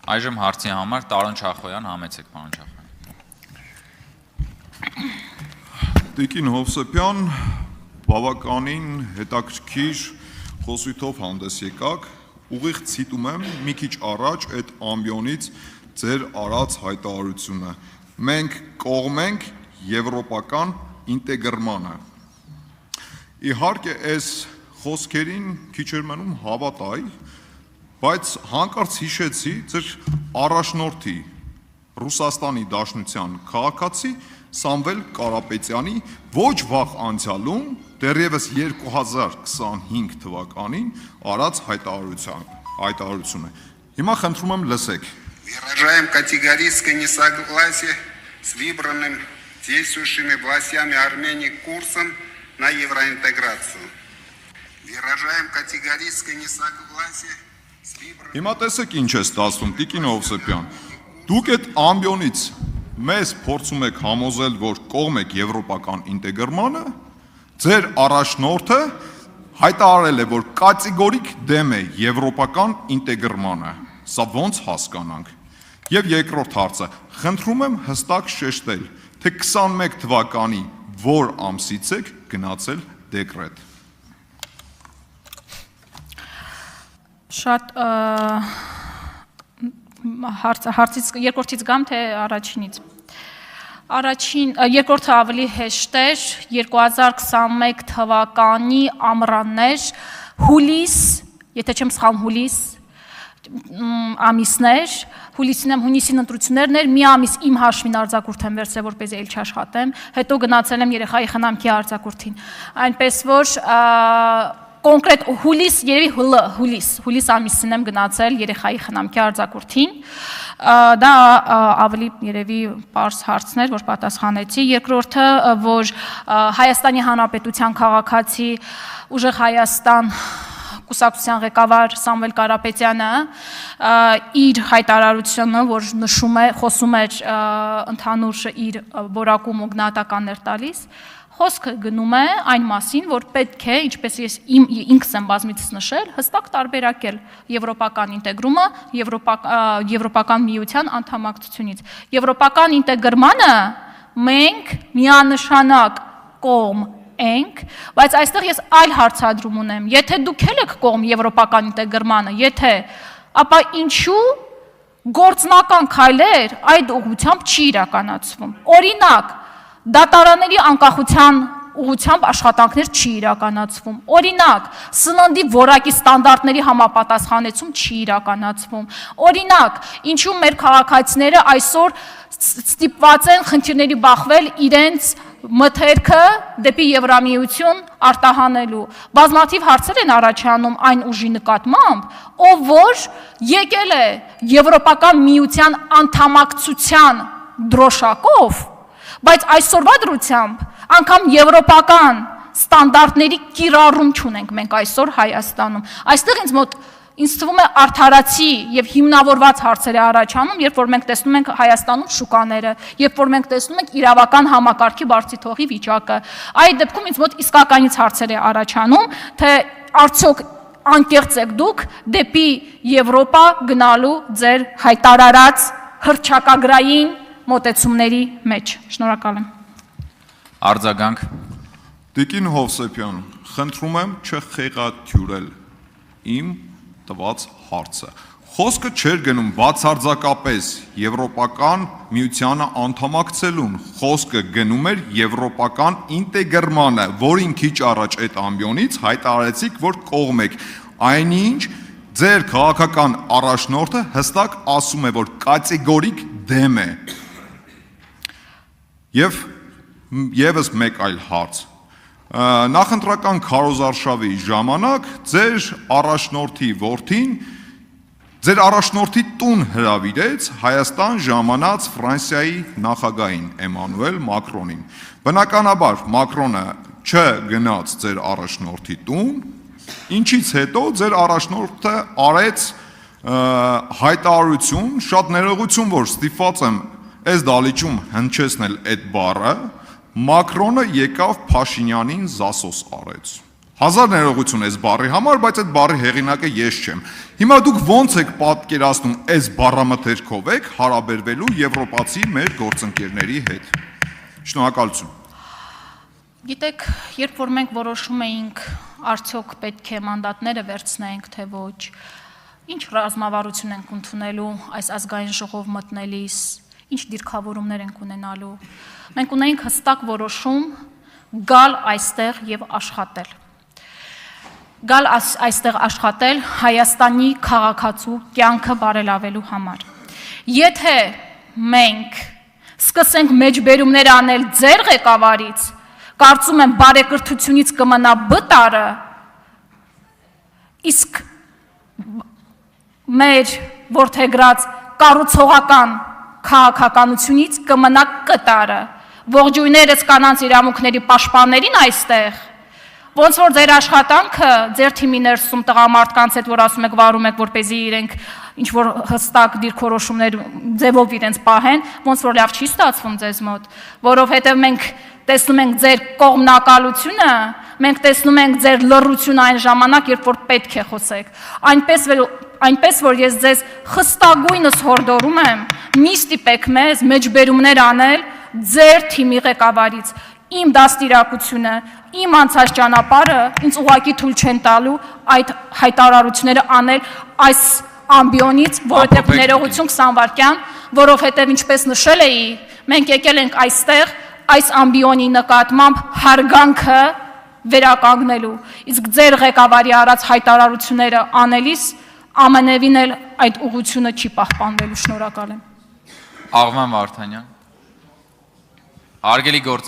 Այժմ հարցի համար Տարոն Չախոյան, համեցեք պարոն Չախոյան։ Տիկին Հովսեփյան, բավականին հետաքրքիր խոսույթով հանդես եկաք, ուղիղ ցիտում եմ մի քիչ առաջ այդ ամբիոնից ձեր արած հայտարարությունը։ Մենք կողմ ենք եվրոպական ինտեգրմանը։ Իհարկե այս խոսքերին քիչ էր մնում հավատայի, բայց հանկարծ հիշեցի ձեր առաջնորդի Ռուսաստանի Դաշնության քաղաքացի Սամվել Կարապետյանի ոչ վաղ անցյալում, դեռևս 2025 թվականին արած հայտարարությունը։ Հիմա խնդրում եմ լսեք։ Выражаем категорическое несогласие с выбранным действующими властями Армении курсом на евроинтеграцию. Выражаем категорическое несогласие с выбранным... Հիմա տեսեք ինչ է ստացվում, Տիկին Հովսեփյան։ Դուք այդ ամբիոնից մեզ փորձում եք համոզել, որ կողմ եք եվրոպական ինտեգրմանը, ձեր առաջնորդը հայտարարել է, որ կատեգորիկ դեմ է եվրոպական ինտեգրմանը։ Սա ոնց հասկանանք։ Եվ երկրորդ հարցը, խնդրում եմ հստակ շեշտել, թե 21 թվականի որ ամսից եք գնացել դեկրետ։ Շատ հարցից երկրորդից գամ թե առաջինից։ Երկրորդը ավելի հեշտ էր 2021 թվականի ամռաններ, հուլիս, եթե չեմ սխալվում հուլիս ամիսներ, հունիսին ընտրություններն էր, մի ամիս իմ հաշվին արձակուրդ եմ վերցրել, որպեսզի էլ չաշխատեմ, հետո գնացել եմ երեխայի խնամքի արձակուրդին, այնպես որ կոնկրետ հուլիս, երևի հուլիս ամիսին եմ գնացել երեխայի խնամքի արձակուրդին, դա ավելի երևի պարզ հարցներ, որ պատասխանեցի, երկրորդը, որ Հայաստանի Հանրապետության քաղաքացի ուժեղ Հայաստան կուսակցության ղեկավար Սամվել Կարապետյանը իր հայտարարությունը, որ նշում է, խոսում էր ընդհանուր իր որակում ու գնահատականներ տալիս, խոսքը գնում է այն մասին, որ պետք է, ինչպես ես ինքս եմ բազմիցս նշել, հստակ տարբերակել եվրոպական ինտեգրումը եվրոպական միության անդամակցությունից։ Եվրոպական ինտեգրմանը մենք միանշանակ կողմ ենք, բայց այստեղ ես այլ հարցադրում ունեմ, եթե դուք եք կողմ եվրոպական ինտեգրմանը, եթե, ապա ինչու գործնական քայլեր այդ ուղղությամբ չի իրականացվում։ Օրինակ, դատարանների անկախության ուղղությամբ աշխատանքներ չի իրականացվում։ Օրինակ, սննդի որակի ստանդարտների համապատասխանեցում չի իրականացվում։ Օրինակ, ինչու մեր քաղաքացիները այսօր ստիպված են խնդիրների բախվել իրենց մթերքը դեպի Եվրամիություն արտահանելու։ Բազմաթիվ հարցեր են առաջանում այն ուժի նկատմամբ, ով որ եկել է Եվրոպական միության անդամակցության դրոշակով, բայց այսօրվա դրությամբ անգամ եվրոպական ստանդարտների կիրառում չունենք մենք այսօր Հայաստանում։ Այստեղ ինձ թվում է արդարացի եւ հիմնավորված հարցեր է առաջանում, երբ որ մենք տեսնում ենք Հայաստանում շուկաները, երբ որ մենք տեսնում ենք իրավական համակարգի բարձի թողի վիճակը։ Այդ դեպքում ինձ մոտ իսկականից հարցեր է առաջանում, թե արդյոք անկեղծ եք դուք դեպի Եվրոպա գնալու ձեր հայտարարած հռչակագրային մոտեցումների մեջ։ Շնորհակալ եմ։ Արձագանք։ Տիկին Հովսեփյան, խնդրում եմ չխեղաթյուրել իմ տված հարցը։ Խոսքը չէր գնում բացարձակապես եվրոպական միությանը անդամակցելուն, խոսքը գնում էր եվրոպական ինտեգրմանը, որին քիչ առաջ այդ ամբիոնից հայտարարեցիք, որ կողմ եք։ Այնինչ ձեր քաղաքական առաջնորդը հստակ ասում է, որ կատեգորիկ դեմ է։ Եվ եւս մեկ այլ հարց։ Նախընտրական քարոզարշավի ժամանակ ձեր առաջնորդի որդին ձեր առաջնորդի տուն հրավիրեց Հայաստան ժամանած Ֆրանսիայի նախագահին Էմանուել Մակրոնին։ Բնականաբար Մակրոնը չգնաց ձեր առաջնորդի տուն, ինչից հետո ձեր առաջնորդը արեց հայտարարություն, շատ ներողություն, որ ստիպված եմ այս դալիճում հնչեցնել այդ բառը, Մակրոնը եկավ Փաշինյանին զասոս արեց։ Հազար ներողություն այս բառի համար, բայց այդ բառի հեղինակը ես չեմ։ Հիմա դուք ո՞նց եք պատկերացնում այս բառամթերքով եք հարաբերվելու եվրոպացի մեր գործընկերների հետ։ Շնորհակալություն։ Գիտեք, երբ որ մենք որոշում էինք արդյոք պետք է մանդատները վերցնենք, թե ոչ, ինչ ռազմավարություն ենք ընդունելու այս ազգային ժողով մտնելիս, ինչ դիրքավորումներ ենք ունենալու։ Մենք ունեինք հստակ որոշում գալ այստեղ եւ աշխատել։ Գալ այստեղ աշխատել Հայաստանի քաղաքացու կյանքը բարելավելու համար։ Եթե մենք սկսենք մեջբերումներ անել ձեր ղեկավարից, կարծում եմ բարեկրթությունից կմնա բտարը, իսկ մեր որդեգրած կառուցողական քաղաքականությունից կմնա կտարը։ Ողջույններս կանանց իրավունքների պաշտպաններին այստեղ, ոնց որ ձեր աշխատանքը, ձեր թիմի ներսում տղամարդկանց հետ, որ ասում եք վարում եք, որպեսզի իրենք ինչ որ հստակ դիրքորոշումներ ձևով իրենց պահեն, ոնց որ լավ չի ստացվում ձեզ մոտ, որովհետև մենք տեսնում ենք ձեր կողմնակալությունը, մենք տեսնում ենք ձեր լռությունը այն ժամանակ, երբ որ պետք է խոսեք։ Այնպես որ ես ձեզ խստագույնս հորդորում եմ, մի ստիպեք մեզ մեջբերումներ անել ձեր թիմի ղեկավարից։ Իմ դաստիարակությունը, իմ անցած ճանապարհը ինձ ուղղակի թույլ չեն տալու այդ հայտարարությունները անել այս ամբիոնից, որովհետև ներողություն 20 վայրկյան, որովհետև ինչպես նշել էի, մենք եկել ենք այստեղ այս ամբիոնի նկատմամբ հարգանքը վերականգնելու։ Իսկ ձեր ղեկավարի արած հայտարարությունները անելիս ամենևին էլ այդ ուղղությունը չի պահպանվելու։ Շնորհակալ եմ։ Աղվան Վարդանյան։ Արգելի գործ